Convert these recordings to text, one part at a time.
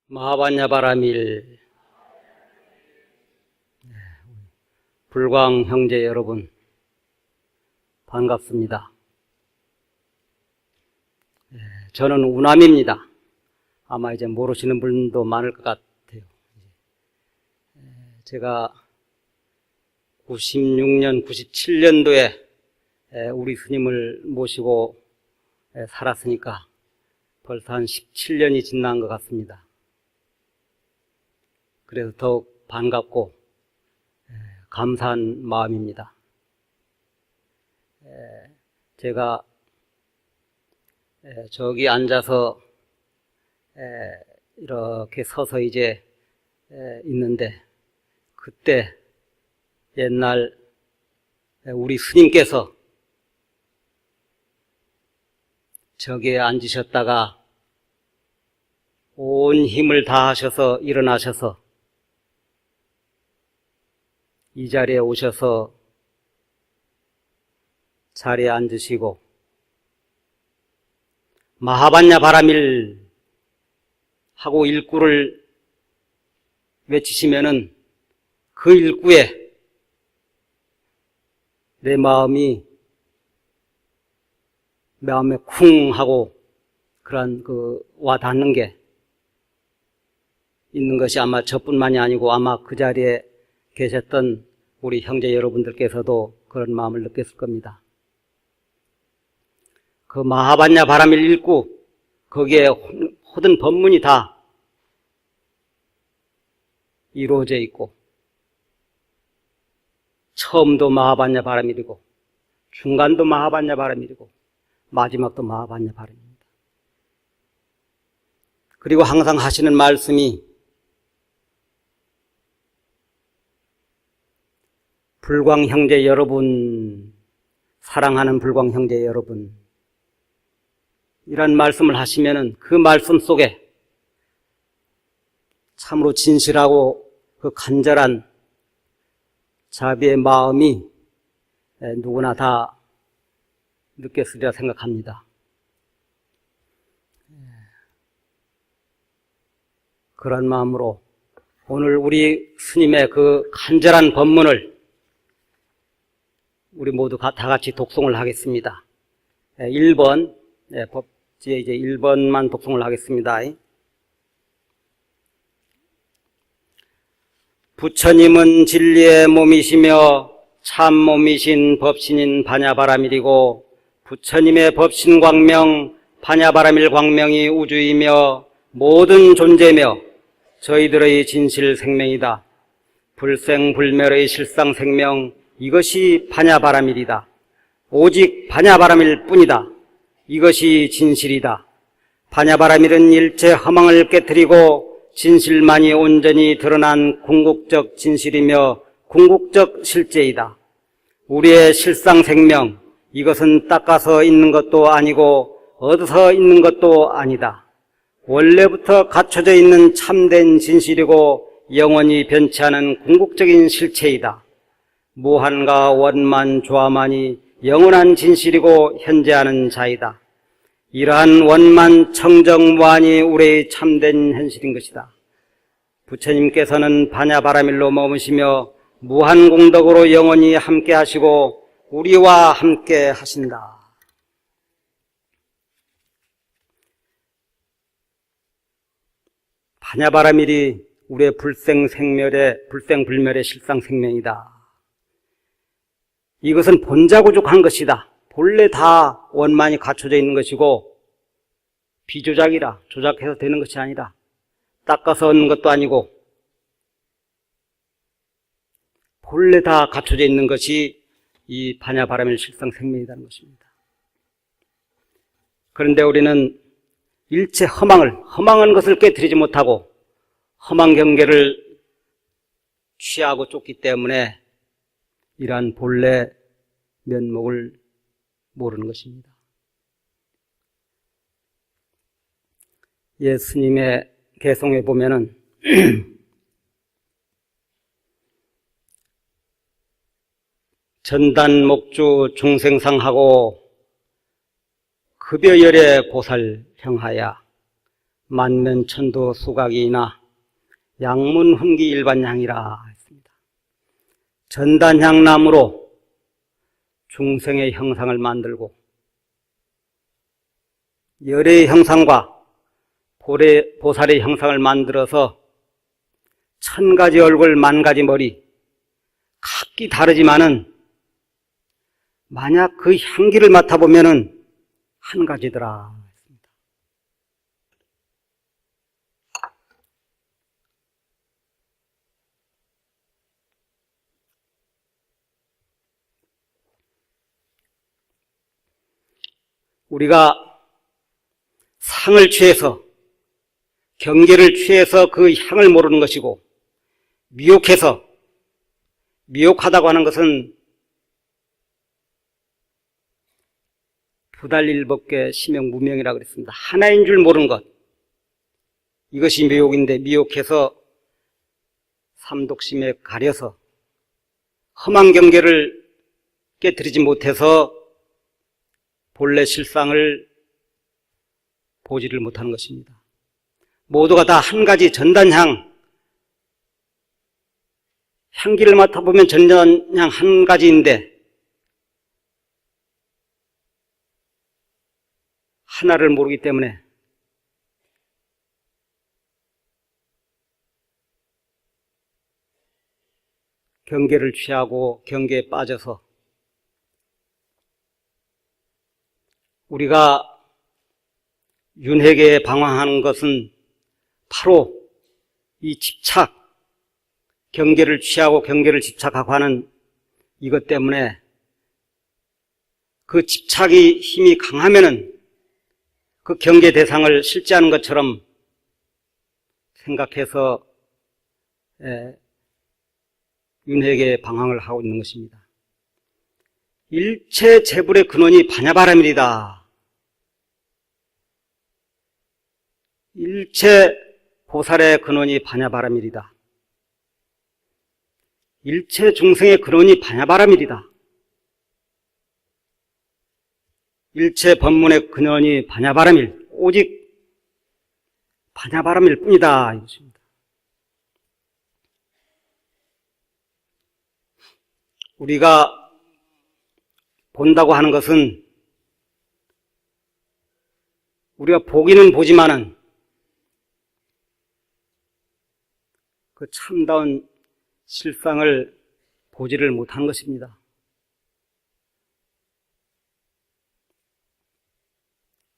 마하반야바라밀 불광 형제 여러분 반갑습니다. 저는 우남입니다. 아마 이제 모르시는 분도 많을 것 같아요. 제가 96년, 97년도에 우리 스님을 모시고 살았으니까 벌써 한 17년이 지난 것 같습니다. 그래서 더욱 반갑고 감사한 마음입니다. 제가 저기 앉아서 이렇게 서서 이제 있는데, 그때 옛날 우리 스님께서 저기에 앉으셨다가 온 힘을 다하셔서 일어나셔서 이 자리에 오셔서 자리에 앉으시고 마하반야바라밀 하고 일구를 외치시면은 그 일구에 내 마음에 쿵 하고 그런 와 닿는 게 있는 것이 아마 저뿐만이 아니고 아마 그 자리에 계셨던 우리 형제 여러분들께서도 그런 마음을 느꼈을 겁니다. 그 마하반야바라밀 일구, 거기에 모든 법문이 다 이루어져 있고, 처음도 마하반야바라밀이고 중간도 마하반야바라밀이고 마지막도 마하반야바라밀입니다. 그리고 항상 하시는 말씀이 불광 형제 여러분, 사랑하는 불광 형제 여러분, 이런 말씀을 하시면은 그 말씀 속에 참으로 진실하고 그 간절한 자비의 마음이 누구나 다 느꼈으리라 생각합니다. 그런 마음으로 오늘 우리 스님의 그 간절한 법문을 우리 모두 다 같이 독송을 하겠습니다. 1번, 법지에 이제 1번만 독송을 하겠습니다. 부처님은 진리의 몸이시며 참 몸이신 법신인 반야바라밀이고, 부처님의 법신 광명, 반야바라밀 광명이 우주이며 모든 존재며 저희들의 진실 생명이다. 불생불멸의 실상 생명, 이것이 반야바라밀이다. 오직 반야바라밀 뿐이다. 이것이 진실이다. 반야바라밀은 일체 허망을 깨뜨리고 진실만이 온전히 드러난 궁극적 진실이며 궁극적 실제이다. 우리의 실상 생명, 이것은 닦아서 있는 것도 아니고 얻어서 있는 것도 아니다. 원래부터 갖춰져 있는 참된 진실이고 영원히 변치 않은 궁극적인 실체이다. 무한과 원만 조화만이 영원한 진실이고 현재하는 자이다. 이러한 원만 청정무한이 우리의 참된 현실인 것이다. 부처님께서는 반야바라밀로 머무시며 무한공덕으로 영원히 함께 하시고 우리와 함께 하신다. 반야바라밀이 우리의 불생불멸의 실상생명이다. 이것은 본자구족한 것이다. 본래 다 원만히 갖춰져 있는 것이고 비조작이라, 조작해서 되는 것이 아니라 닦아서 얻는 것도 아니고 본래 다 갖춰져 있는 것이 이 반야바라밀 실상생명이라는 것입니다. 그런데 우리는 일체 허망한 것을 깨뜨리지 못하고 험한 경계를 취하고 쫓기 때문에 이러한 본래 면목을 모르는 것입니다. 예수님의 개송에 보면은 전단목주 중생상하고 급여열의 보살형하야 만면천도 수각이나 양문훈기 일반향이라 했습니다. 전단향나무로 중생의 형상을 만들고 열의 형상과 보살의 형상을 만들어서 1000가지 얼굴 10,000가지 머리 각기 다르지만은 만약 그 향기를 맡아보면은 한 가지더라 했습니다. 우리가 상을 취해서 경계를 취해서 그 향을 모르는 것이고 미혹하다고 하는 것은 부달일법계 심영무명이라고 그랬습니다. 하나인 줄 모르는 것, 이것이 미혹인데, 미혹해서 삼독심에 가려서 험한 경계를 깨뜨리지 못해서 본래 실상을 보지를 못하는 것입니다. 모두가 다 한 가지 전단향, 향기를 맡아보면 전단향 한 가지인데 하나를 모르기 때문에 경계를 취하고 경계에 빠져서 우리가 윤회계에 방황하는 것은 바로 이 집착, 경계를 취하고 경계를 집착하고 하는 이것 때문에 그 집착이 힘이 강하면은 그 경계 대상을 실제하는 것처럼 생각해서 윤회계에 방황을 하고 있는 것입니다. 일체 재불의 근원이 반야바람이다. 일체 보살의 근원이 반야바람이다. 일체 중생의 근원이 반야바람이다. 일체 법문의 근원이 반야바람일, 오직 반야바람일 뿐이다 이것입니다. 우리가 본다고 하는 것은 우리가 보기는 보지만은 그 참다운 실상을 보지를 못한 것입니다.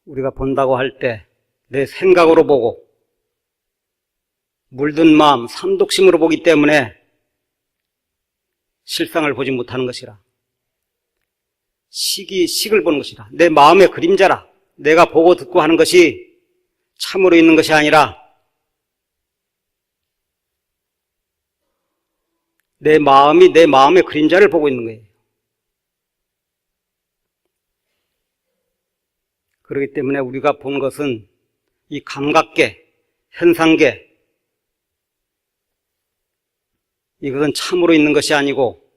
우리가 본다고 할 때 내 생각으로 보고 물든 마음, 삼독심으로 보기 때문에 실상을 보지 못하는 것이라. 식을 보는 것이라. 내 마음의 그림자라. 내가 보고 듣고 하는 것이 참으로 있는 것이 아니라 내 마음이 내 마음의 그림자를 보고 있는 거예요. 그렇기 때문에 우리가 본 것은 이 감각계, 현상계, 이것은 참으로 있는 것이 아니고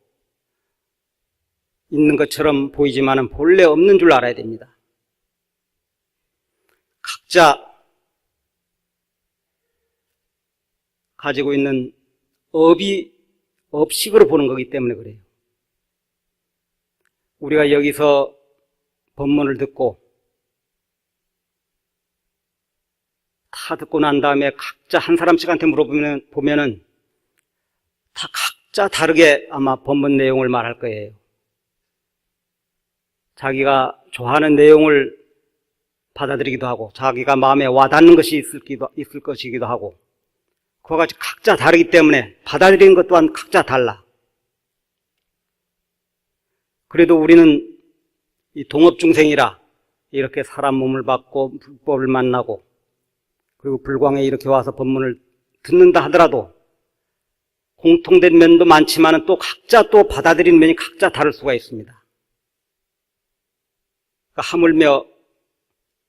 있는 것처럼 보이지만은 본래 없는 줄 알아야 됩니다. 각자 가지고 있는 업식으로 보는 거기 때문에 그래요. 우리가 여기서 법문을 듣고 다 듣고 난 다음에 각자 한 사람씩한테 물어보면은 다 각자 다르게 아마 법문 내용을 말할 거예요. 자기가 좋아하는 내용을 받아들이기도 하고 자기가 마음에 와닿는 것이 있을 것이기도 하고 그와 같이 각자 다르기 때문에 받아들이는 것 또한 각자 달라. 그래도 우리는 이 동업중생이라 이렇게 사람 몸을 받고 불법을 만나고 그리고 불광에 이렇게 와서 법문을 듣는다 하더라도 공통된 면도 많지만 또 각자 또 받아들이는 면이 각자 다를 수가 있습니다. 그러니까 하물며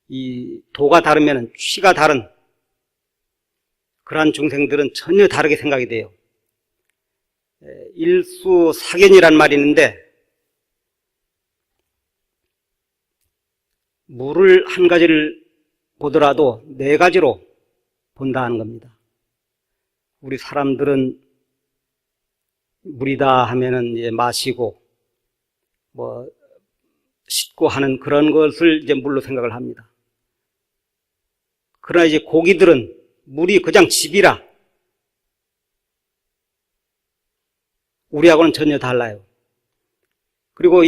이 도가 다르면 취가 다른 그러한 중생들은 전혀 다르게 생각이 돼요. 일수사견이란 말이 있는데 물을 한 가지를 보더라도 네 가지로 본다는 겁니다. 우리 사람들은 물이다 하면은 이제 마시고 뭐 씻고 하는 그런 것을 이제 물로 생각을 합니다. 그러나 이제 고기들은 물이 그냥 집이라 우리하고는 전혀 달라요. 그리고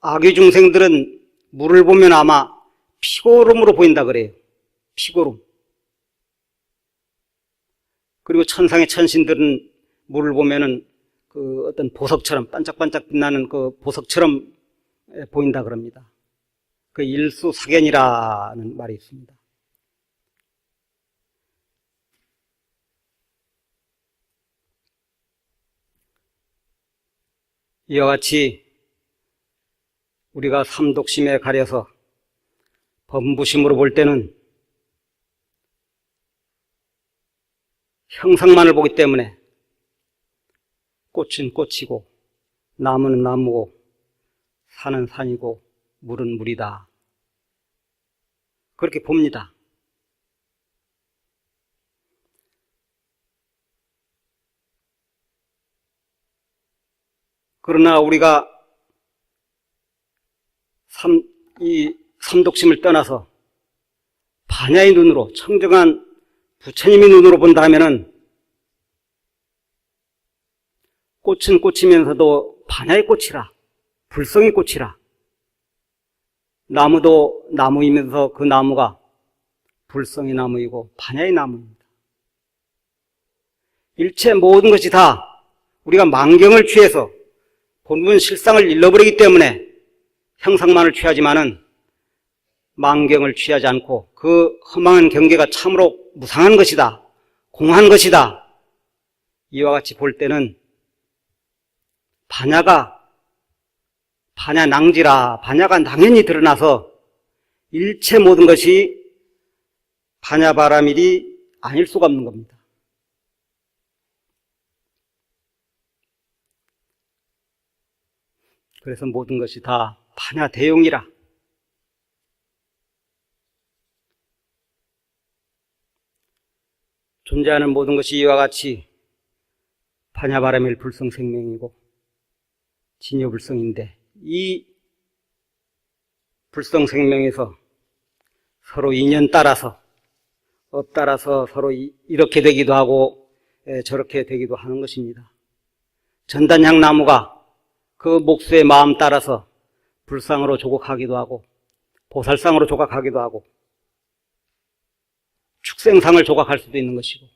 아귀 중생들은 물을 보면 아마 피고름으로 보인다 그래요. 피고름. 그리고 천상의 천신들은 물을 보면은 그 어떤 보석처럼 반짝반짝 빛나는 그 보석처럼 보인다 그럽니다. 그 일수사견이라는 말이 있습니다. 이와 같이 우리가 삼독심에 가려서 범부심으로 볼 때는 형상만을 보기 때문에 꽃은 꽃이고 나무는 나무고 산은 산이고 물은 물이다. 그렇게 봅니다. 그러나 우리가 이 삼독심을 떠나서 반야의 눈으로, 청정한 부처님의 눈으로 본다 하면은 꽃은 꽃이면서도 반야의 꽃이라, 불성의 꽃이라, 나무도 나무이면서 그 나무가 불성의 나무이고 반야의 나무입니다. 일체 모든 것이 다 우리가 만경을 취해서 본분 실상을 잃어버리기 때문에 형상만을 취하지만은 만경을 취하지 않고 그 허망한 경계가 참으로 무상한 것이다, 공한 것이다. 이와 같이 볼 때는 반야 낭지라, 반야가 당연히 드러나서 일체 모든 것이 반야바라밀이 아닐 수가 없는 겁니다. 그래서 모든 것이 다 반야 대용이라. 존재하는 모든 것이 이와 같이 반야바라밀 불성생명이고 진여불성인데, 이 불성생명에서 서로 인연 따라서 업 따라서 서로 이렇게 되기도 하고 저렇게 되기도 하는 것입니다. 전단향 나무가 그 목수의 마음 따라서 불상으로 조각하기도 하고 보살상으로 조각하기도 하고 축생상을 조각할 수도 있는 것이고,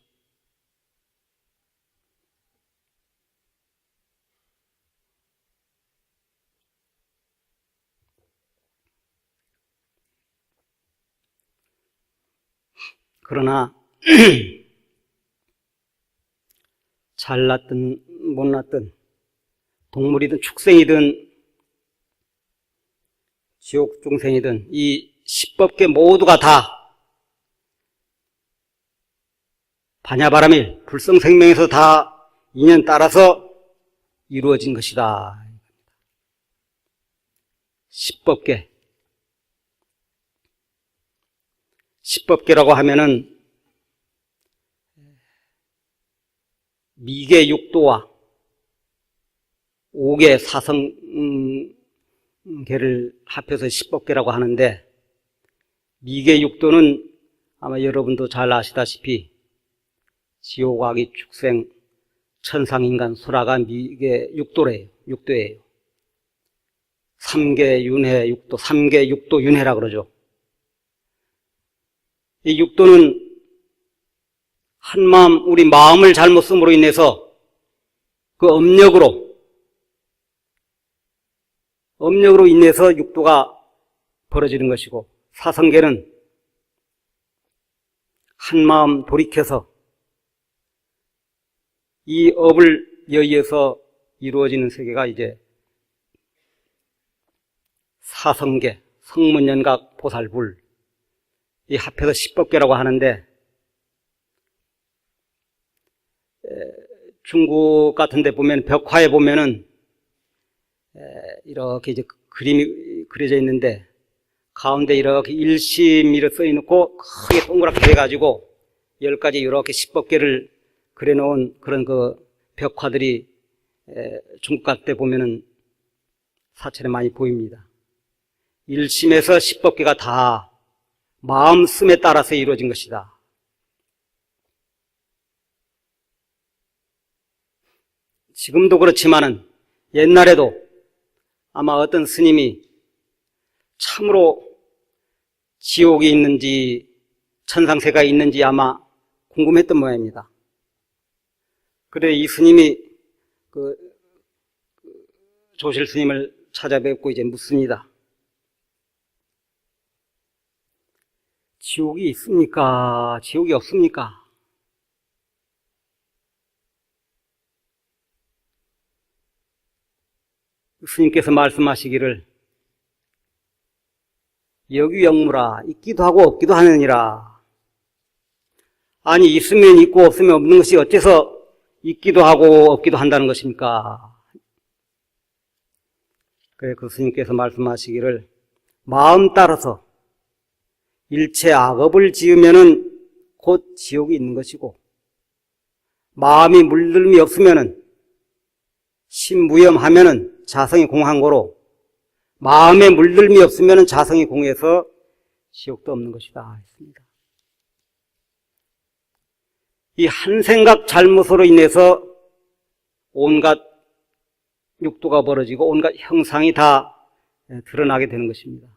그러나 잘났든 못났든 동물이든 축생이든 지옥 중생이든 이 십법계 모두가 다 반야바라밀 불성생명에서 다 인연 따라서 이루어진 것이다. 십법계라고 하면은 미계 육도와 5개 사성계를 합해서 십법계라고 하는데, 미계 육도는 아마 여러분도 잘 아시다시피 지옥, 악이, 축생, 천상, 인간, 수라가 미계 육도예요. 3계 윤회 육도, 3계 육도 윤회라 그러죠. 이 육도는 한마음, 우리 마음을 잘못 쓰므로 인해서 그 업력으로 인해서 육도가 벌어지는 것이고, 사성계는 한마음 돌이켜서 이 업을 여의해서 이루어지는 세계가 이제 사성계, 성문연각, 보살불, 이 합해서 십법계라고 하는데, 중국 같은 데 보면 벽화에 보면은 이렇게 이제 그림이 그려져 있는데, 가운데 이렇게 일심이로 써놓고 크게 동그랗게 해가지고 10가지 이렇게 10법계를 그려놓은 그런 그 벽화들이 중국 갈 때 보면은 사찰에 많이 보입니다. 일심에서 10법계가 다 마음씀에 따라서 이루어진 것이다. 지금도 그렇지만은 옛날에도 아마 어떤 스님이 참으로 지옥이 있는지 천상세가 있는지 아마 궁금했던 모양입니다. 그래 이 스님이 조실 스님을 찾아뵙고 이제 묻습니다. 지옥이 있습니까? 지옥이 없습니까? 스님께서 말씀하시기를 역유역무라 있기도 하고 없기도 하느니라. 아니 있으면 있고 없으면 없는 것이 어째서 있기도 하고 없기도 한다는 것입니까? 그래 그 스님께서 말씀하시기를 마음 따라서 일체 악업을 지으면은 곧 지옥이 있는 것이고 마음이 물들음이 없으면은 신무염하면은 자성이 공한 거로 마음에 물들음이 없으면은 자성이 공해서 지옥도 없는 것이다 했습니다. 이 한 생각 잘못으로 인해서 온갖 육도가 벌어지고 온갖 형상이 다 드러나게 되는 것입니다.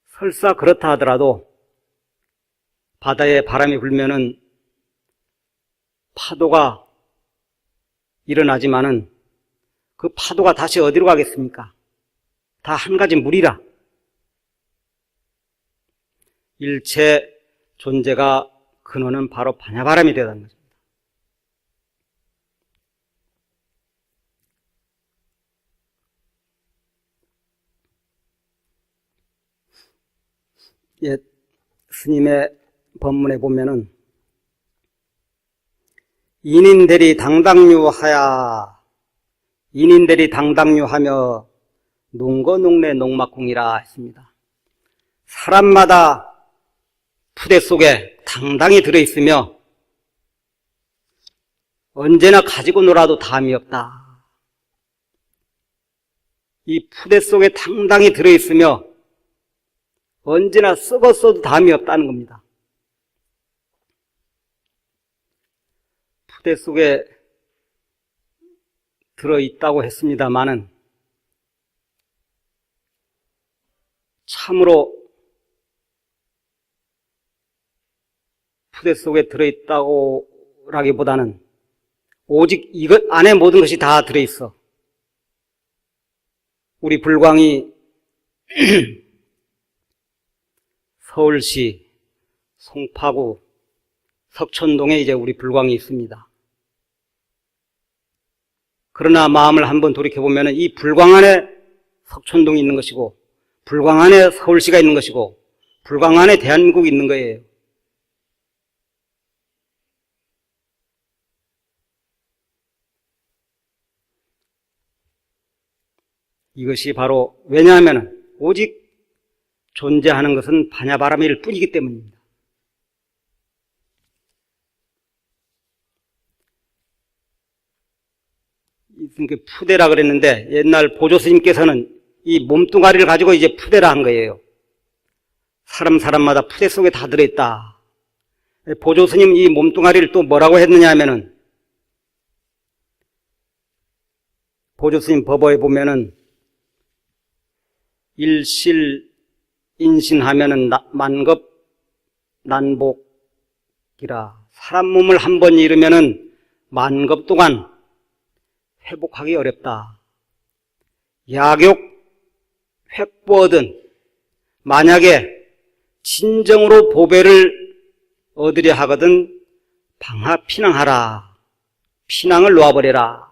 설사 그렇다 하더라도 바다에 바람이 불면은 파도가 일어나지만은 그 파도가 다시 어디로 가겠습니까? 다 한 가지 물이라. 일체 존재가 근원은 바로 반야바람이 되다는 것입니다. 예, 스님의 법문에 보면은 인인대리 당당유하야 인인대리 당당유하며 농거농내 농막공이라 했습니다. 사람마다 푸대 속에 당당히 들어있으며 언제나 가지고 놀아도 담이 없다. 이 푸대 속에 당당히 들어있으며 언제나 썩었어도 담이 없다는 겁니다. 푸대 속에 들어있다고 했습니다마는 참으로 푸대 속에 들어있다고 라기보다는 오직 이것 안에 모든 것이 다 들어있어. 우리 불광이 서울시 송파구 석촌동에 이제 우리 불광이 있습니다. 그러나 마음을 한번 돌이켜보면 이 불광 안에 석촌동이 있는 것이고 불광 안에 서울시가 있는 것이고 불광 안에 대한민국이 있는 거예요. 이것이 바로 왜냐하면 오직 존재하는 것은 반야바람일 뿐이기 때문입니다. 이게 푸대라 그랬는데 옛날 보조스님께서는 이 몸뚱아리를 가지고 이제 푸대라 한 거예요. 사람마다 푸대 속에 다 들어있다. 보조스님 이 몸뚱아리를 또 뭐라고 했느냐 하면은 보조스님 법어에 보면은 일실 인신하면은 만급 난복이라. 사람 몸을 한 번 잃으면은 만급 동안 회복하기 어렵다. 약욕 획보하든 만약에 진정으로 보배를 얻으려 하거든 방하 피낭하라. 피낭을 놓아버려라.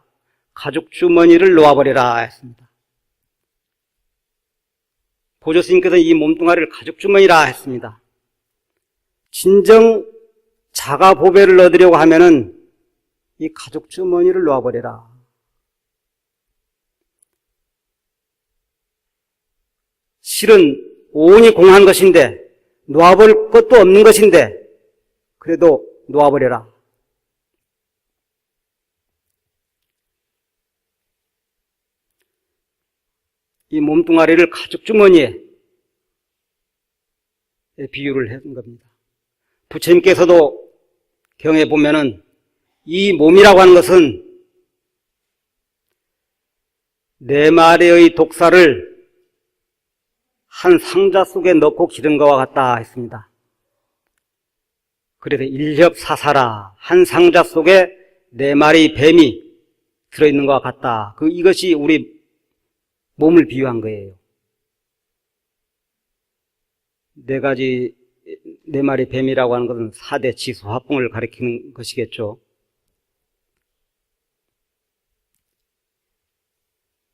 가죽 주머니를 놓아버려라 했습니다. 보조스님께서 이 몸뚱아리를 가죽 주머니라 했습니다. 진정 자가 보배를 얻으려고 하면은 이 가죽 주머니를 놓아버려라. 실은 온이 공한 것인데 놓아볼 것도 없는 것인데 그래도 놓아버려라. 이 몸뚱아리를 가죽주머니에 비유를 한 겁니다. 부처님께서도 경에 보면은 이 몸이라고 하는 것은 네 마리의 독사를 한 상자 속에 넣고 기른 것과 같다 했습니다. 그래서 일협사사라, 한 상자 속에 네 마리 뱀이 들어있는 것과 같다. 이것이 우리 몸을 비유한 거예요. 네 마리 뱀이라고 하는 것은 4대 지수화풍을 가리키는 것이겠죠.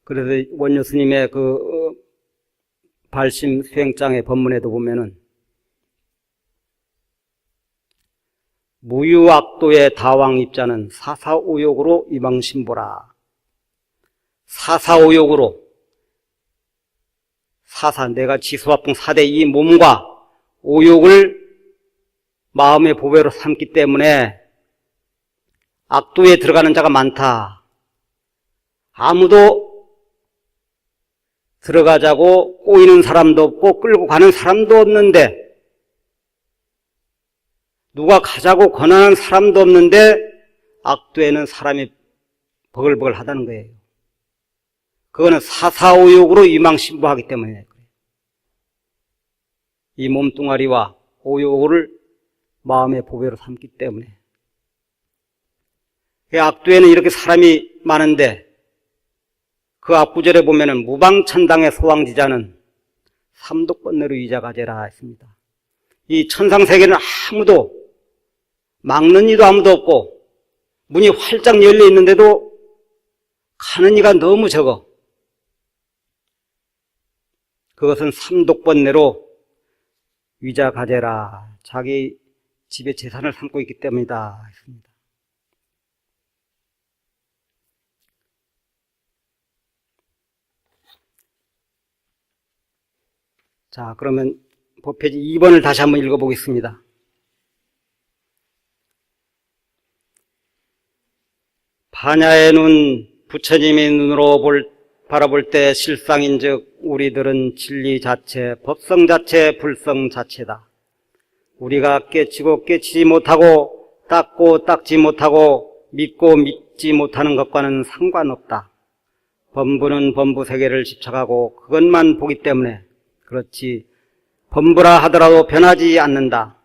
그래서 원효 스님의 발심 수행장의 법문에도 보면은 무유악도의 다왕 입자는 사사오욕으로 이방신보라. 사사오욕으로 내가 지수화풍 4대 이 몸과 오욕을 마음의 보배로 삼기 때문에 악도에 들어가는 자가 많다. 아무도 들어가자고 꼬이는 사람도 없고 끌고 가는 사람도 없는데, 누가 가자고 권하는 사람도 없는데 악도에는 사람이 버글버글 하다는 거예요. 그거는 사사오욕으로 유망신부하기 때문에 그래요. 이 몸뚱아리와 오욕을 마음의 보배로 삼기 때문에. 악도에는 이렇게 사람이 많은데 그 앞구절에 보면은 무방천당의 소왕지자는 삼독번뇌로 위자가제라 했습니다. 이 천상세계는 아무도 막는 이도 아무도 없고 문이 활짝 열려 있는데도 가는 이가 너무 적어. 그것은 삼독번뇌로 위자가제라, 자기 집에 재산을 삼고 있기 때문이다 했습니다. 자, 그러면 법페이지 2번을 다시 한번 읽어보겠습니다. 반야의 눈, 부처님의 눈으로 바라볼 때 실상인즉 우리들은 진리 자체, 법성 자체, 불성 자체다. 우리가 깨치고 깨치지 못하고 닦고 닦지 못하고 믿고 믿지 못하는 것과는 상관없다. 범부는 범부 세계를 집착하고 그것만 보기 때문에 그렇지 범부라 하더라도 변하지 않는다.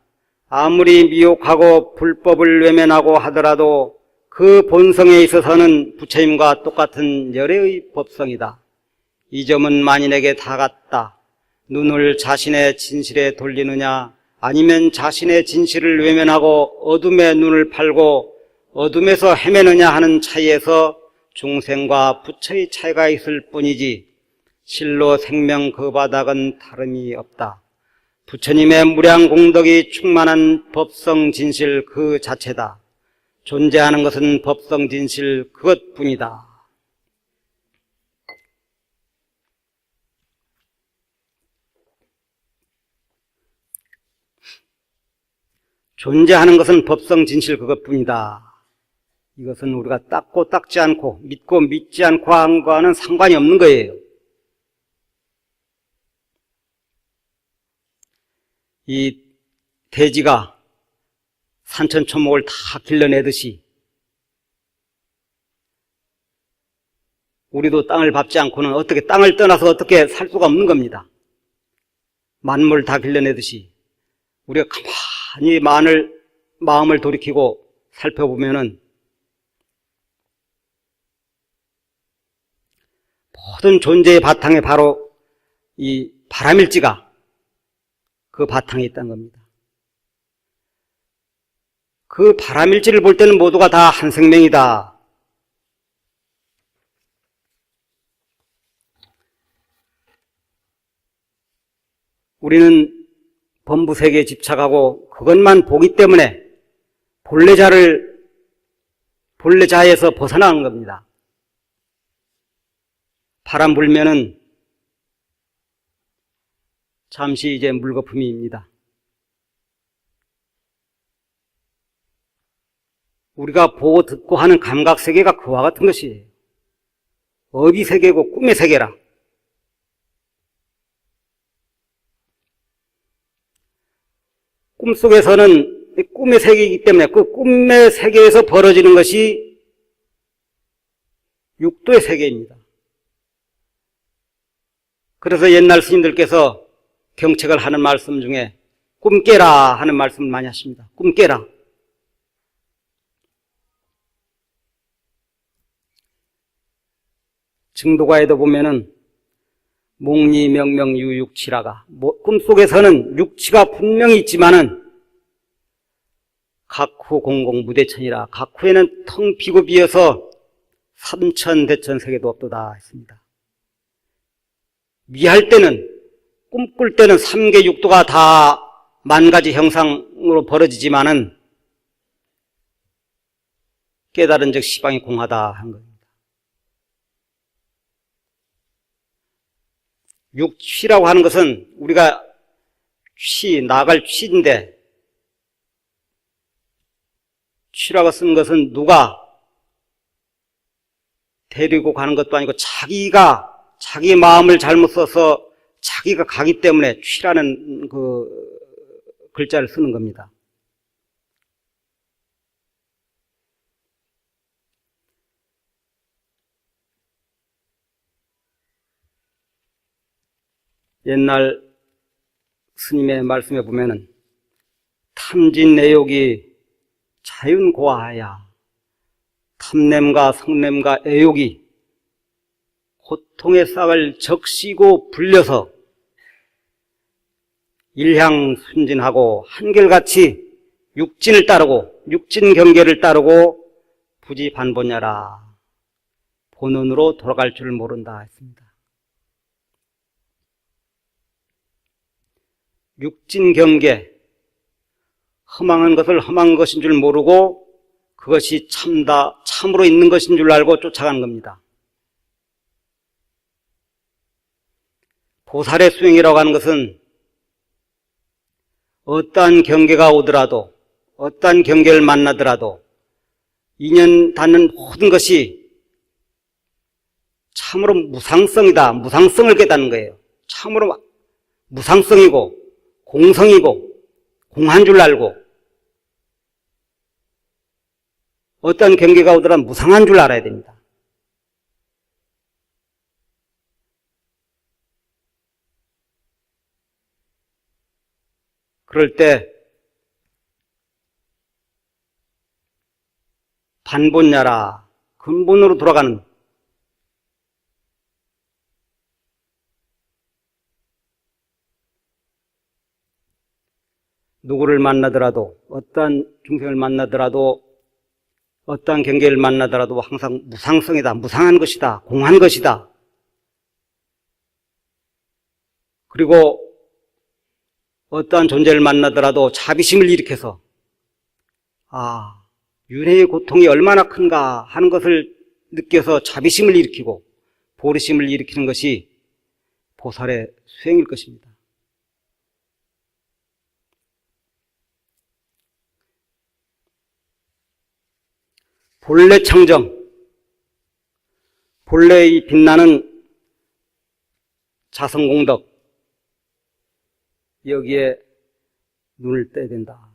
아무리 미혹하고 불법을 외면하고 하더라도 그 본성에 있어서는 부처님과 똑같은 열애의 법성이다. 이 점은 만인에게 다 같다. 눈을 자신의 진실에 돌리느냐 아니면 자신의 진실을 외면하고 어둠에 눈을 팔고 어둠에서 헤매느냐 하는 차이에서 중생과 부처의 차이가 있을 뿐이지 실로 생명 그 바닥은 다름이 없다. 부처님의 무량 공덕이 충만한 법성 진실 그 자체다. 존재하는 것은 법성 진실 그것뿐이다. 존재하는 것은 법성 진실 그것뿐이다. 이것은 우리가 닦고 닦지 않고 믿고 믿지 않고 한 거와는 상관이 없는 거예요. 이 대지가 산천초목을 다 길러내듯이 우리도 땅을 밟지 않고는 어떻게 땅을 떠나서 어떻게 살 수가 없는 겁니다. 만물 다 길러내듯이 우리가 가만히 마음을 돌이키고 살펴보면은 모든 존재의 바탕에 바로 이 바람일지가 그 바탕에 있다는 겁니다. 그 바람일지를 볼 때는 모두가 다 한 생명이다. 우리는 범부세계에 집착하고 그것만 보기 때문에 본래자에서 벗어나는 겁니다. 바람 불면은 잠시 이제 물거품입니다. 우리가 보고 듣고 하는 감각 세계가 그와 같은 것이에요. 업이 세계고 꿈의 세계라. 꿈속에서는 꿈의 세계이기 때문에 그 꿈의 세계에서 벌어지는 것이 육도의 세계입니다. 그래서 옛날 스님들께서 경책을 하는 말씀 중에 꿈 깨라 하는 말씀을 많이 하십니다. 꿈 깨라. 증도가에도 보면은 몽리명명유육치라가 꿈속에서는 육치가 분명히 있지만은 각후 공공 무대천이라 각후에는 텅 비고 비어서 삼천대천 세계도 없도다 했습니다. 미할 때는 꿈꿀 때는 삼계 육도가 다 만가지 형상으로 벌어지지만은 깨달은 즉 시방이 공하다 한 겁니다. 육취라고 하는 것은 우리가 나갈 취인데 취라고 쓴 것은 누가 데리고 가는 것도 아니고 자기가 자기의 마음을 잘못 써서 자기가 가기 때문에 취라는 그 글자를 쓰는 겁니다. 옛날 스님의 말씀에 보면은 탐진애욕이 자윤고아야 탐냄과 성냄과 애욕이 고통의 싹을 적시고 불려서 일향순진하고 한결같이 육진을 따르고 육진 경계를 따르고 부지 반본야라 본원으로 돌아갈 줄 모른다 했습니다. 육진 경계, 험한 것을 험한 것인 줄 모르고 그것이 참으로 있는 것인 줄 알고 쫓아가는 겁니다. 보살의 수행이라고 하는 것은 어떠한 경계가 오더라도 어떠한 경계를 만나더라도 인연 닿는 모든 것이 참으로 무상성이다. 무상성을 깨닫는 거예요. 참으로 무상성이고 공성이고 공한 줄 알고 어떤 경계가 오더라도 무상한 줄 알아야 됩니다. 그럴 때 반본야라 근본으로 돌아가는 누구를 만나더라도 어떠한 중생을 만나더라도 어떠한 경계를 만나더라도 항상 무상성이다. 무상한 것이다. 공한 것이다. 그리고 어떠한 존재를 만나더라도 자비심을 일으켜서 윤회의 고통이 얼마나 큰가 하는 것을 느껴서 자비심을 일으키고 보리심을 일으키는 것이 보살의 수행일 것입니다. 본래 청정, 본래의 빛나는 자성공덕, 여기에 눈을 떼야 된다.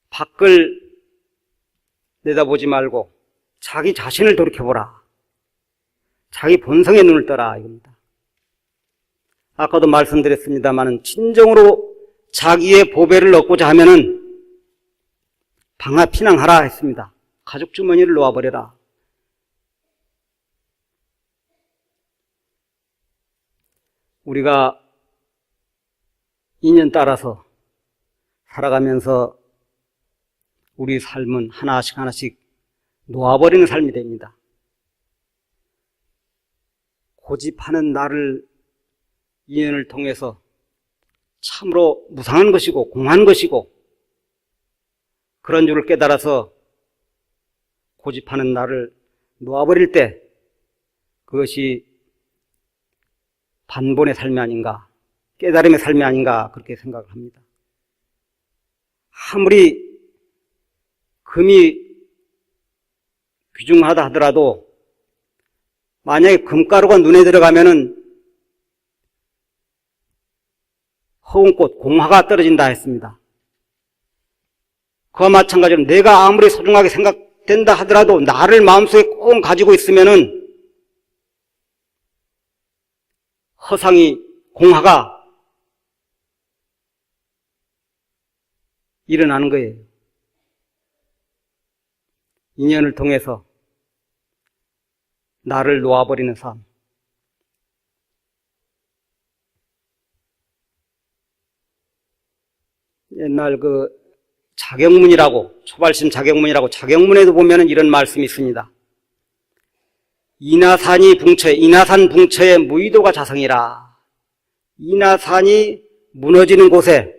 밖을 내다보지 말고 자기 자신을 돌이켜보라. 자기 본성에 눈을 떠라 이겁니다. 아까도 말씀드렸습니다만 진정으로 자기의 보배를 얻고자 하면은 방화피낭하라 했습니다. 가죽 주머니를 놓아버려라. 우리가 인연 따라서 살아가면서 우리 삶은 하나씩 하나씩 놓아버리는 삶이 됩니다. 고집하는 나를 인연을 통해서 참으로 무상한 것이고 공한 것이고 그런 줄을 깨달아서 고집하는 나를 놓아버릴 때 그것이 반본의 삶이 아닌가 깨달음의 삶이 아닌가 그렇게 생각을 합니다. 아무리 금이 귀중하다 하더라도 만약에 금가루가 눈에 들어가면은 허운꽃, 공화가 떨어진다 했습니다. 그와 마찬가지로 내가 아무리 소중하게 생각된다 하더라도 나를 마음속에 꼭 가지고 있으면은 허상이, 공화가 일어나는 거예요. 인연을 통해서 나를 놓아버리는 삶. 옛날 자경문이라고, 초발심 자경문이라고, 자경문에도 보면은 이런 말씀이 있습니다. 인하산이 붕처에, 인하산 붕처에 무의도가 자성이라. 인하산이 무너지는 곳에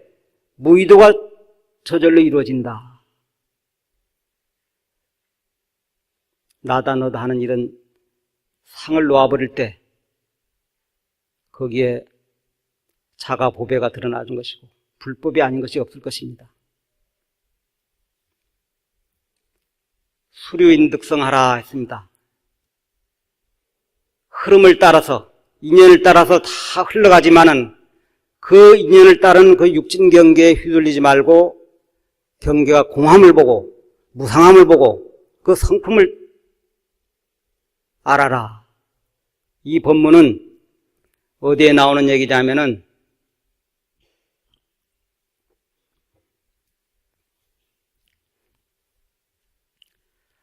무의도가 저절로 이루어진다. 나다 너다 하는 이런 상을 놓아버릴 때 거기에 자가 보배가 드러나는 것이고 불법이 아닌 것이 없을 것입니다. 수류인득성하라 했습니다. 흐름을 따라서, 인연을 따라서 다 흘러가지만은 그 인연을 따른 그 육진 경계에 휘둘리지 말고 경계가 공함을 보고 무상함을 보고 그 성품을 알아라. 이 법문은 어디에 나오는 얘기냐면은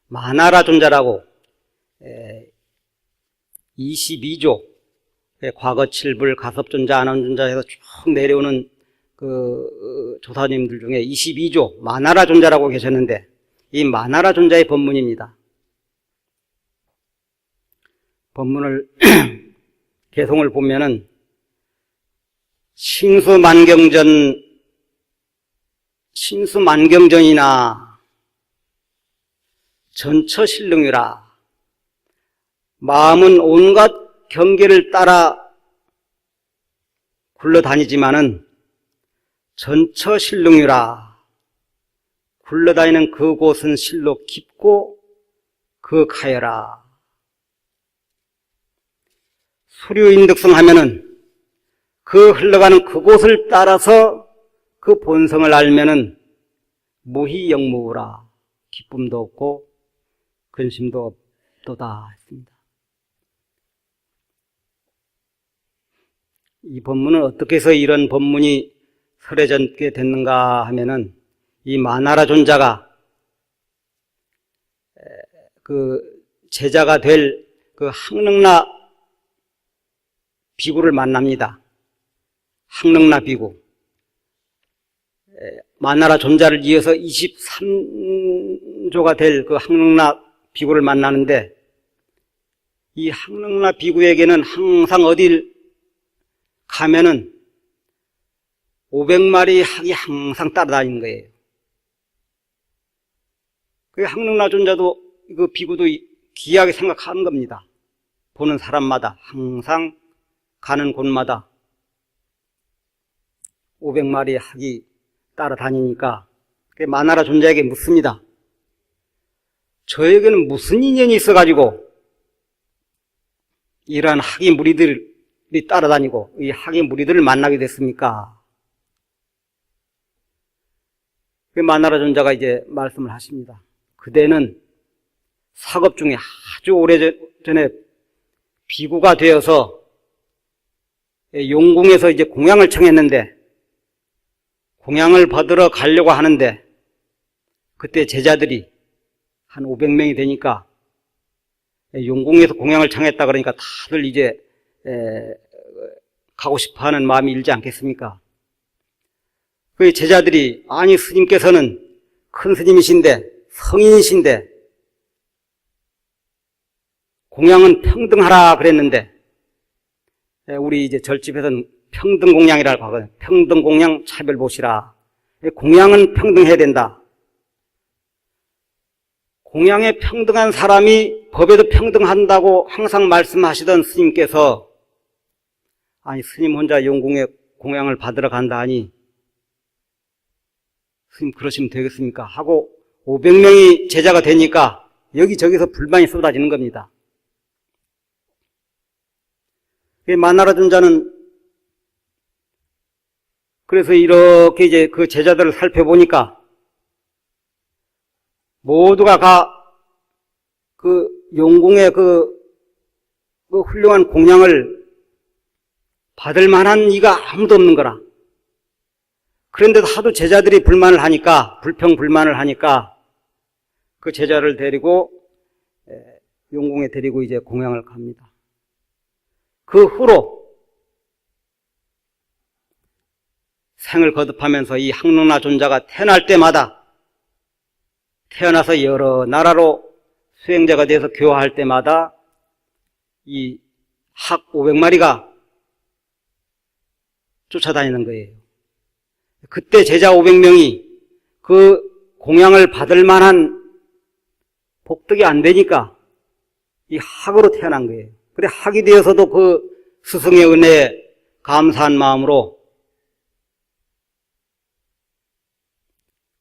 마나라 존자라고 22조 과거 7불 가섭존자 안원존자 해서 쭉 내려오는 그 조사님들 중에 22조 마나라 존자라고 계셨는데 이 마나라 존자의 법문입니다. 법문을 개송을 보면은 신수만경전이나 전처실능이라 마음은 온갖 경계를 따라 굴러다니지만은 전처실능이라 굴러다니는 그곳은 실로 깊고 그 가여라. 수류인득성 하면은 그 흘러가는 그곳을 따라서 그 본성을 알면은 무희영무라 기쁨도 없고 근심도 없도다 했습니다. 이 법문은 어떻게 해서 이런 법문이 설해졌게 됐는가 하면은 이 마나라 존자가 그 제자가 될 그 항릉나 비구를 만납니다. 항릉나 비구. 마나라 존자를 이어서 23조가 될 그 항릉나 비구를 만나는데 이 항릉나 비구에게는 항상 어딜 가면은 500마리 학이 항상 따라다니는 거예요. 그 항릉나 존자도 그 비구도 귀하게 생각하는 겁니다. 보는 사람마다 항상 가는 곳마다 500마리 학이 따라다니니까 마나라 존자에게 묻습니다. 저에게는 무슨 인연이 있어가지고 이러한 학이 무리들이 따라다니고 이 학이 무리들을 만나게 됐습니까? 그 마나라 존자가 이제 말씀을 하십니다. 그대는 사겁 중에 아주 오래전에 비구가 되어서 용궁에서 이제 공양을 청했는데 공양을 받으러 가려고 하는데 그때 제자들이 한 500명이 되니까 용궁에서 공양을 청했다 그러니까 다들 이제 가고 싶어하는 마음이 일지 않겠습니까? 그 제자들이 아니 스님께서는 큰 스님이신데 성인이신데 공양은 평등하라 그랬는데 우리 이제 절집에서는 평등공양이라고 하거든요. 평등공양 차별보시라. 공양은 평등해야 된다. 공양에 평등한 사람이 법에도 평등한다고 항상 말씀하시던 스님께서 아니 스님 혼자 용궁에 공양을 받으러 간다 하니 스님 그러시면 되겠습니까? 하고 500명이 제자가 되니까 여기저기서 불만이 쏟아지는 겁니다. 만나라 존자는 그래서 이렇게 이제 그 제자들을 살펴보니까 모두가 그 용궁의 그 훌륭한 공양을 받을 만한 이가 아무도 없는 거라. 그런데도 하도 제자들이 불만을 하니까, 불평불만을 하니까 그 제자를 데리고 용궁에 데리고 이제 공양을 갑니다. 그 후로 생을 거듭하면서 이 항릉나 존자가 태어날 때마다 태어나서 여러 나라로 수행자가 돼서 교화할 때마다 이 학 500마리가 쫓아다니는 거예요. 그때 제자 500명이 그 공양을 받을 만한 복덕이 안 되니까 이 학으로 태어난 거예요. 그래 학이 되어서도 그 스승의 은혜에 감사한 마음으로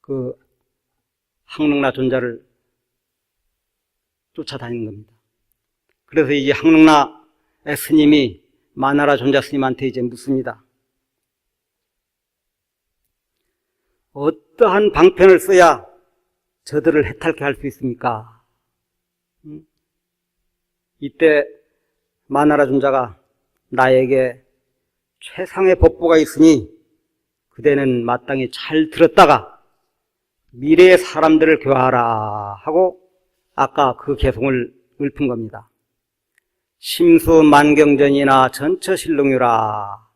그 항릉나 존자를 쫓아다니는 겁니다. 그래서 이제 항릉나 스님이 마나라 존자 스님한테 이제 묻습니다. 어떠한 방편을 써야 저들을 해탈케 할 수 있습니까? 이때 마나라 존자가 나에게 최상의 법보가 있으니 그대는 마땅히 잘 들었다가 미래의 사람들을 교화하라 하고 아까 그 개송을 읊은 겁니다. 심수만경전이나 전처실릉유라.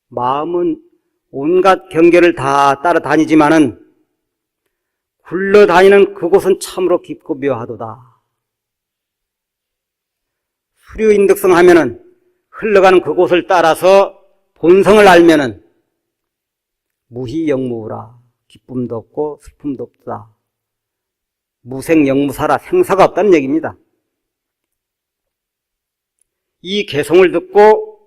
마음은 온갖 경계를 다 따라다니지만은 굴러다니는 그곳은 참으로 깊고 묘하도다. 수류인득성 하면은 흘러가는 그곳을 따라서 본성을 알면은 무희영무라. 기쁨도 없고 슬픔도 없다. 무생영무사라. 생사가 없다는 얘기입니다. 이 개송을 듣고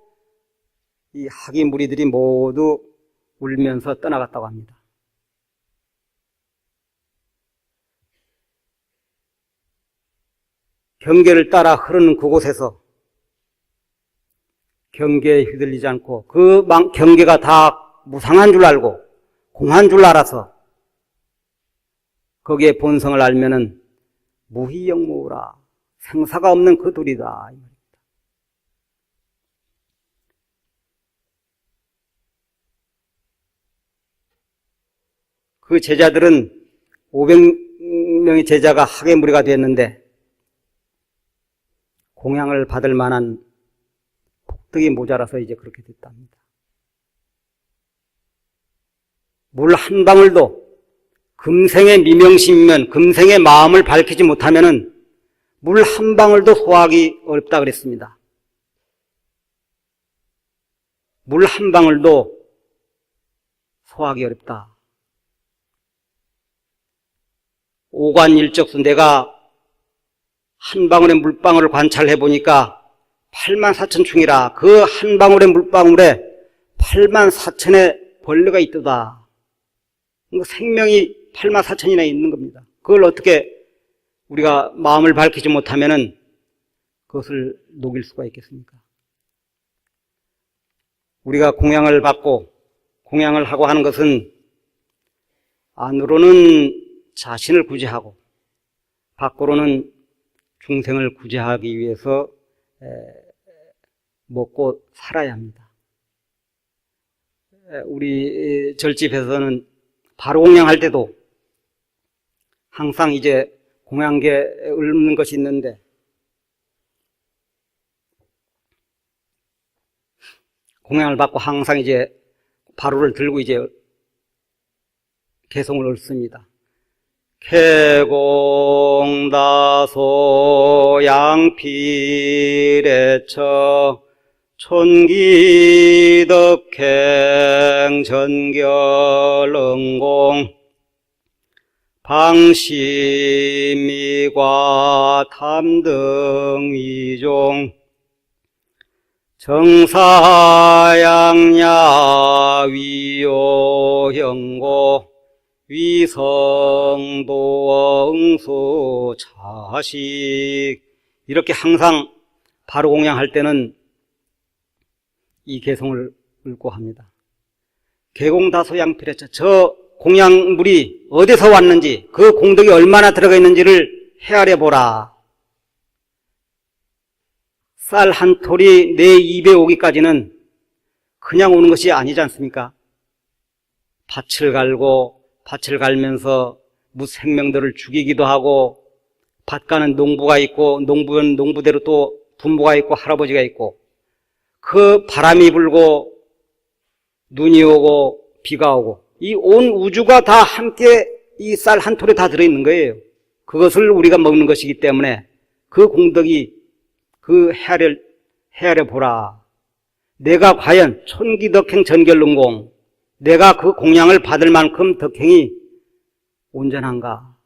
이 학이 무리들이 모두 울면서 떠나갔다고 합니다. 경계를 따라 흐르는 그곳에서 경계에 휘둘리지 않고 그 경계가 다 무상한 줄 알고 공한 줄 알아서 거기에 본성을 알면은 무희영무라. 생사가 없는 그 둘이다. 그 제자들은 500명의 제자가 학의 무리가 됐는데 공양을 받을 만한 복덕이 모자라서 이제 그렇게 됐답니다. 물 한 방울도 금생의 미명심이면 금생의 마음을 밝히지 못하면은 물 한 방울도 소화하기 어렵다 그랬습니다. 물 한 방울도 소화하기 어렵다. 오관일적수 내가 한 방울의 물방울을 관찰해 보니까 84,000충이라. 그 한 방울의 물방울에 84,000의 벌레가 있도다. 생명이 84,000이나 있는 겁니다. 그걸 어떻게 우리가 마음을 밝히지 못하면은 그것을 녹일 수가 있겠습니까? 우리가 공양을 받고 공양을 하고 하는 것은 안으로는 자신을 구제하고 밖으로는 중생을 구제하기 위해서 먹고 살아야 합니다. 우리 절집에서는 바로 공양할 때도 항상 이제 공양계 읊는 것이 있는데 공양을 받고 항상 이제 바로를 들고 이제 개송을 읊습니다. 개공다소 양필에처 촌기덕행 전결응공 방심미과 탐등 이종 정사양야 위요형고 위성도 응수 자식. 이렇게 항상 바로 공양할 때는 이 개성을 읊고 합니다. 개공다소양필했죠. 저 공양물이 어디서 왔는지, 그 공덕이 얼마나 들어가 있는지를 헤아려 보라. 쌀 한 톨이 내 입에 오기까지는 그냥 오는 것이 아니지 않습니까? 밭을 갈고, 밭을 갈면서 무생명들을 죽이기도 하고, 밭 가는 농부가 있고, 농부는 농부대로 또 부모가 있고 할아버지가 있고, 그 바람이 불고 눈이 오고 비가 오고 이 온 우주가 다 함께 이 쌀 한 톨에 다 들어있는 거예요. 그것을 우리가 먹는 것이기 때문에 그 공덕이 그 헤아려 보라. 내가 과연 촌기덕행 전결능공, 내가 그 공양을 받을 만큼 덕행이 온전한가.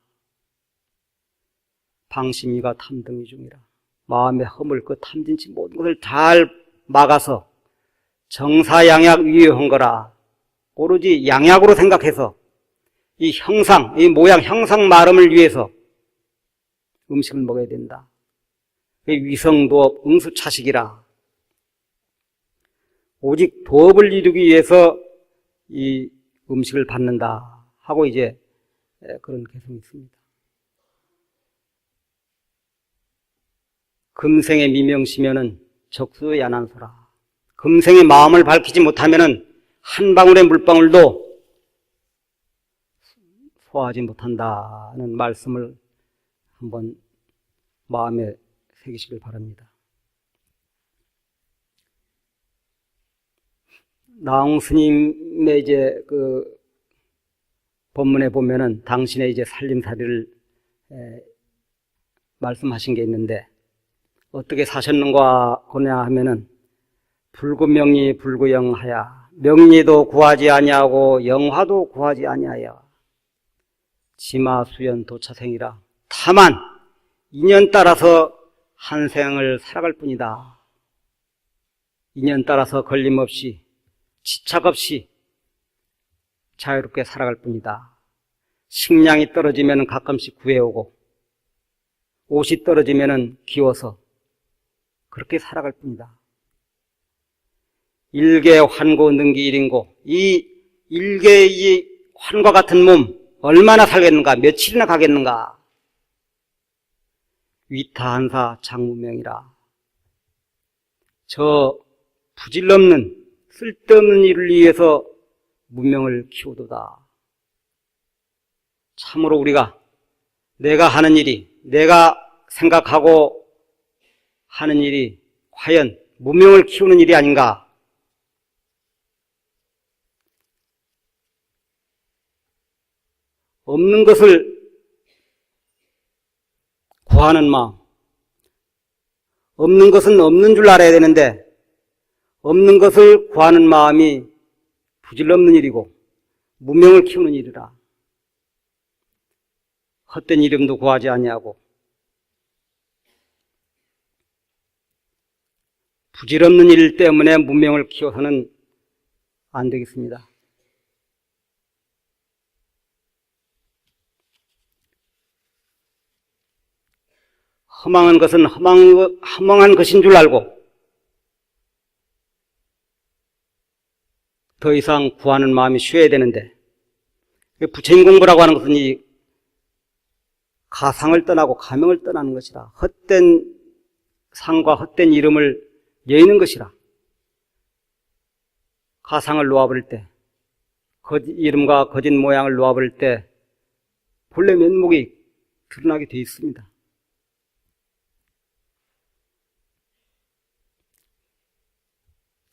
방심이가 탐등이 중이라. 마음의 허물 그 탐진치 모든 것을 잘 막아서 정사양약 위한 거라. 오로지 양약으로 생각해서 이 형상, 이 모양 형상 마름을 위해서 음식을 먹어야 된다. 위성도업 응수차식이라. 오직 도업을 이루기 위해서 이 음식을 받는다 하고 이제 그런 개성이 있습니다. 금생의 미명시면은 적수의 야난소라. 금생의 마음을 밝히지 못하면은 한 방울의 물방울도 소화하지 못한다는 말씀을 한번 마음에 새기시길 바랍니다. 나홍 스님의 이제 그 법문에 보면은 당신의 이제 살림살이를 말씀하신 게 있는데, 어떻게 사셨는가 거냐 하면은 불구명리 불구영하야, 명리도 구하지 아니하고 영화도 구하지 아니하여 지마수연 도차생이라. 다만 인연 따라서 한 생을 살아갈 뿐이다. 인연 따라서 걸림없이 집착 없이 자유롭게 살아갈 뿐이다. 식량이 떨어지면 가끔씩 구해오고, 옷이 떨어지면 기워서 그렇게 살아갈 뿐이다. 일개 환고 능기 일인고, 이 일개의 이 환과 같은 몸 얼마나 살겠는가, 며칠이나 가겠는가. 위타한사 장무명이라. 저 부질없는 쓸데없는 일을 위해서 무명을 키우도다. 참으로 우리가 내가 하는 일이, 내가 생각하고 하는 일이 과연 무명을 키우는 일이 아닌가. 없는 것을 구하는 마음, 없는 것은 없는 줄 알아야 되는데 없는 것을 구하는 마음이 부질없는 일이고 무명을 키우는 일이라. 헛된 이름도 구하지 아니하고 부질없는 일 때문에 무명을 키워서는 안 되겠습니다. 허망한 것은 허망한 것인 줄 알고 더 이상 구하는 마음이 쉬어야 되는데, 부처님 공부라고 하는 것은 이 가상을 떠나고 가명을 떠나는 것이라. 헛된 상과 헛된 이름을 여의는 것이라. 가상을 놓아버릴 때, 이름과 거짓 모양을 놓아버릴 때 본래 면목이 드러나게 되어 있습니다.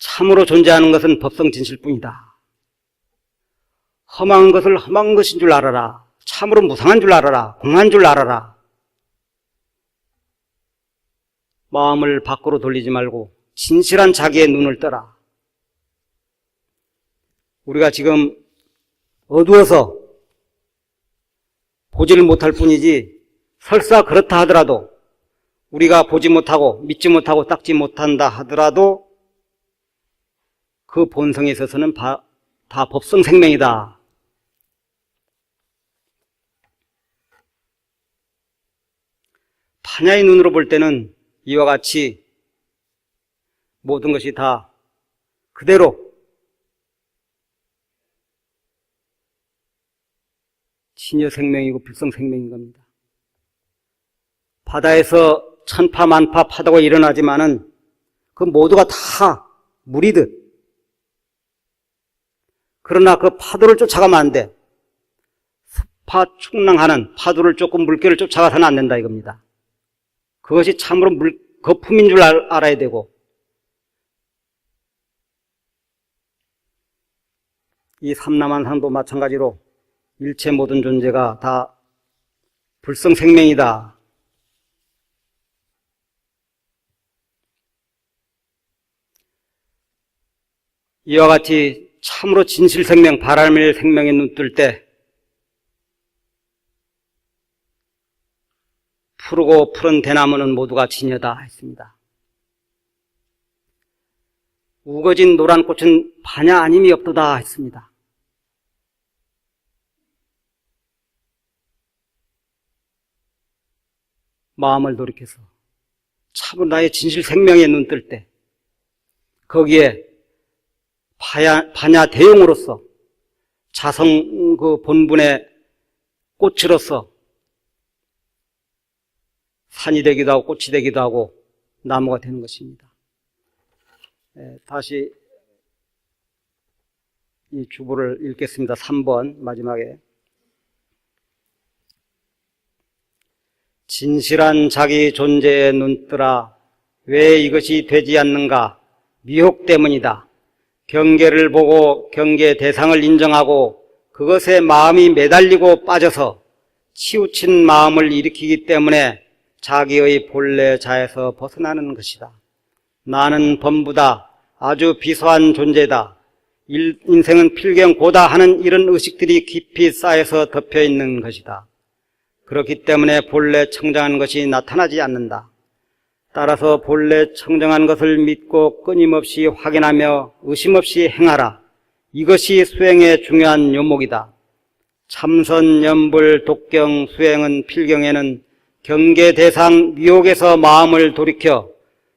참으로 존재하는 것은 법성진실뿐이다. 험한 것을 험한 것인 줄 알아라. 참으로 무상한 줄 알아라. 공한 줄 알아라. 마음을 밖으로 돌리지 말고 진실한 자기의 눈을 떠라. 우리가 지금 어두워서 보지를 못할 뿐이지, 설사 그렇다 하더라도, 우리가 보지 못하고 믿지 못하고 닦지 못한다 하더라도 그 본성에 있어서는 다 법성 생명이다. 파냐의 눈으로 볼 때는 이와 같이 모든 것이 다 그대로 진여 생명이고 불성 생명인 겁니다. 바다에서 천파만파 파도가 일어나지만은 그 모두가 다 물이듯, 그러나 그 파도를 쫓아가면 안 돼. 습파 충랑하는 파도를 쫓고 물결을 쫓아가서는 안 된다 이겁니다. 그것이 참으로 거품인 줄 알아야 되고, 이 삼라만상도 마찬가지로 일체 모든 존재가 다 불성 생명이다. 이와 같이 참으로 진실 생명, 바람일 생명에 눈 뜰 때 푸르고 푸른 대나무는 모두가 진여다 했습니다. 우거진 노란 꽃은 파냐 아님이 없도다 했습니다. 마음을 돌이켜서 참으로 나의 진실 생명에 눈 뜰 때 거기에 파냐 대용으로서 자성 그 본분의 꽃으로서 산이 되기도 하고 꽃이 되기도 하고 나무가 되는 것입니다. 다시 이 주부를 읽겠습니다. 3번 마지막에. 진실한 자기 존재에 눈뜨라. 왜 이것이 되지 않는가? 미혹 때문이다. 경계를 보고 경계 대상을 인정하고 그것에 마음이 매달리고 빠져서 치우친 마음을 일으키기 때문에 자기의 본래 자에서 벗어나는 것이다. 나는 범부다. 아주 비소한 존재다. 인생은 필경고다 하는 이런 의식들이 깊이 쌓여서 덮여 있는 것이다. 그렇기 때문에 본래 청정한 것이 나타나지 않는다. 따라서 본래 청정한 것을 믿고 끊임없이 확인하며 의심 없이 행하라. 이것이 수행의 중요한 요목이다. 참선, 염불, 독경, 수행은 필경에는 경계 대상 미혹에서 마음을 돌이켜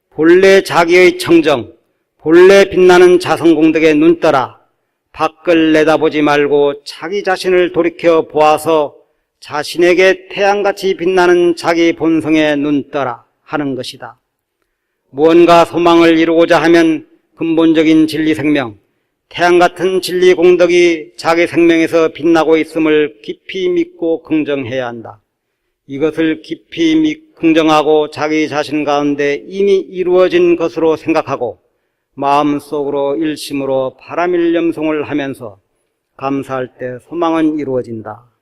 본래 자기의 청정, 본래 빛나는 자성공덕에 눈떠라. 밖을 내다보지 말고 자기 자신을 돌이켜 보아서 자신에게 태양같이 빛나는 자기 본성에 눈떠라 하는 것이다. 무언가 소망을 이루고자 하면 근본적인 진리 생명, 태양 같은 진리 공덕이 자기 생명에서 빛나고 있음을 깊이 믿고 긍정해야 한다. 이것을 깊이 긍정하고 자기 자신 가운데 이미 이루어진 것으로 생각하고 마음속으로 일심으로 바람일 염송을 하면서 감사할 때 소망은 이루어진다.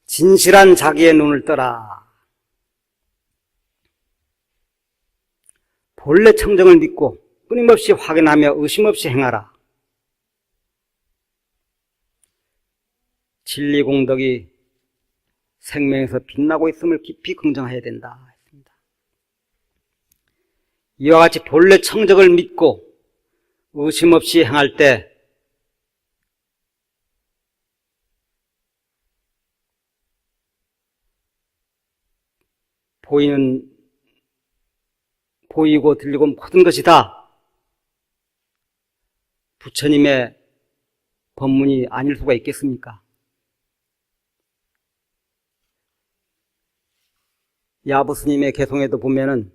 진실한 자기의 눈을 떠라. 본래 청정을 믿고 끊임없이 확인하며 의심 없이 행하라. 진리 공덕이 생명에서 빛나고 있음을 깊이 긍정해야 된다 했습니다. 이와 같이 본래 청정을 믿고 의심 없이 행할 때 보이고 들리고 모든 것이 다 부처님의 법문이 아닐 수가 있겠습니까? 야부스님의 개송에도 보면은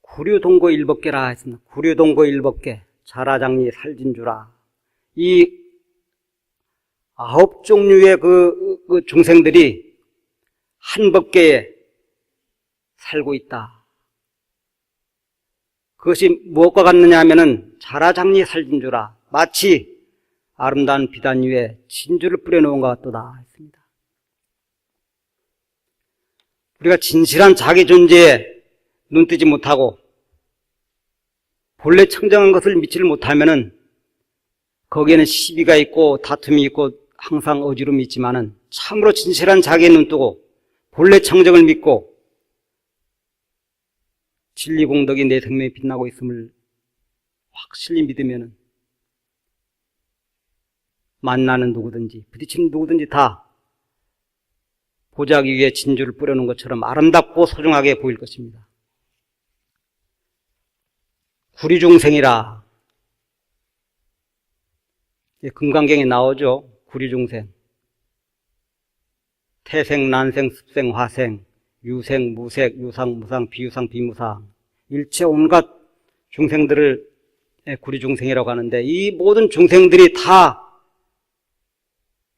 구류동거 일법계라 했습니다. 구류동거 일법계, 자라장리 살진주라. 이 9종류의 그 중생들이 한 법계에 살고 있다. 그것이 무엇과 같느냐 하면은 자라장리 살진주라. 마치 아름다운 비단 위에 진주를 뿌려놓은 것 같도다 했습니다. 우리가 진실한 자기 존재에 눈뜨지 못하고 본래 청정한 것을 믿지를 못하면은 거기에는 시비가 있고 다툼이 있고 항상 어지rum이 있지만은 참으로 진실한 자기의 눈 뜨고 본래 청정을 믿고 진리 공덕이 내 생명에 빛나고 있음을 확실히 믿으면은 만나는 누구든지 부딪히는 누구든지 다 보자기 위에 진주를 뿌려놓은 것처럼 아름답고 소중하게 보일 것입니다. 구리중생이라 금강경에 나오죠. 구리중생. 태생, 난생, 습생, 화생, 유생, 무색, 유상, 무상, 비유상, 비무상 일체 온갖 중생들을 구리중생이라고 하는데 이 모든 중생들이 다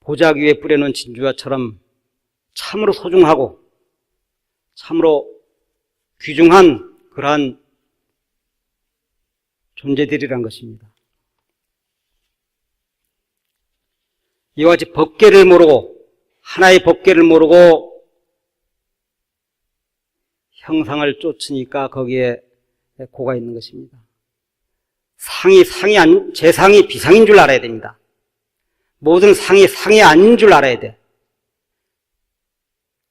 보자기 위에 뿌려놓은 진주와처럼 참으로 소중하고 참으로 귀중한 그러한 존재들이란 것입니다. 이와 같이 법계를 모르고 하나의 법계를 모르고 형상을 쫓으니까 거기에 고가 있는 것입니다. 제상이 비상인 줄 알아야 됩니다. 모든 상이 아닌 줄 알아야 돼.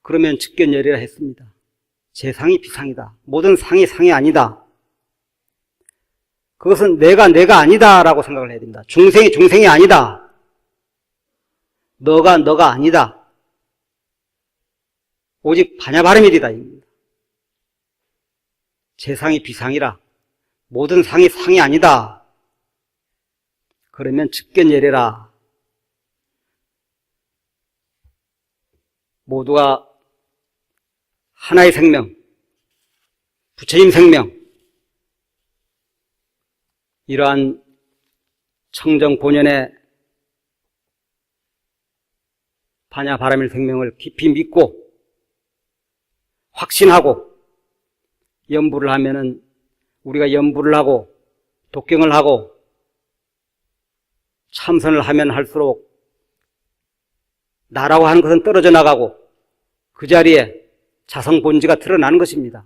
그러면 즉견열이라 했습니다. 제상이 비상이다. 모든 상이 아니다. 그것은 내가 아니다라고 생각을 해야 됩니다. 중생이 아니다. 너가 아니다. 오직 반야바라밀이다. 제상이 비상이라. 모든 상이 아니다. 그러면 즉견열이라. 모두가 하나의 생명, 부처님 생명, 이러한 청정 본연의 반야바라밀 생명을 깊이 믿고 확신하고 연부를 하면은 우리가 연부를 하고 독경을 하고 참선을 하면 할수록 나라고 하는 것은 떨어져 나가고 그 자리에 자성 본지가 드러나는 것입니다.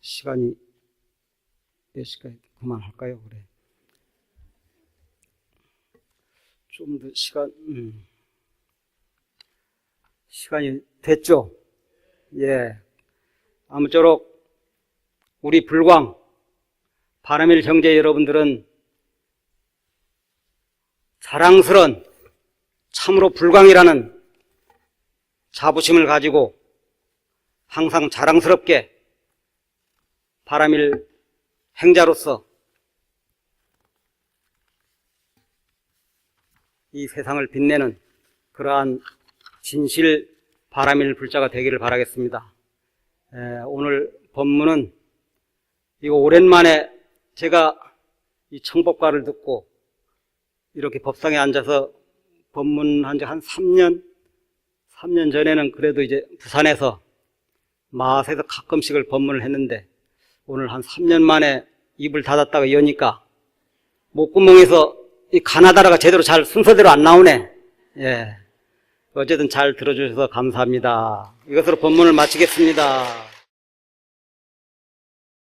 시간이 몇 시까지 그만할까요? 그래. 좀 더 시간이 됐죠? 예. 아무쪼록 우리 불광, 바라밀 형제 여러분들은 자랑스러운 참으로 불광이라는 자부심을 가지고 항상 자랑스럽게 바라밀 행자로서 이 세상을 빛내는 그러한 진실 바라밀 불자가 되기를 바라겠습니다. 오늘 법문은 이거 오랜만에 제가 이 청법과를 듣고 이렇게 법상에 앉아서 법문한 지 한 3년 전에는 그래도 이제 부산에서 마앗에서 가끔씩을 법문을 했는데 오늘 한 3년 만에 입을 닫았다가 여니까 목구멍에서 이 가나다라가 제대로 잘 순서대로 안 나오네. 예. 어쨌든 잘 들어주셔서 감사합니다. 이것으로 법문을 마치겠습니다.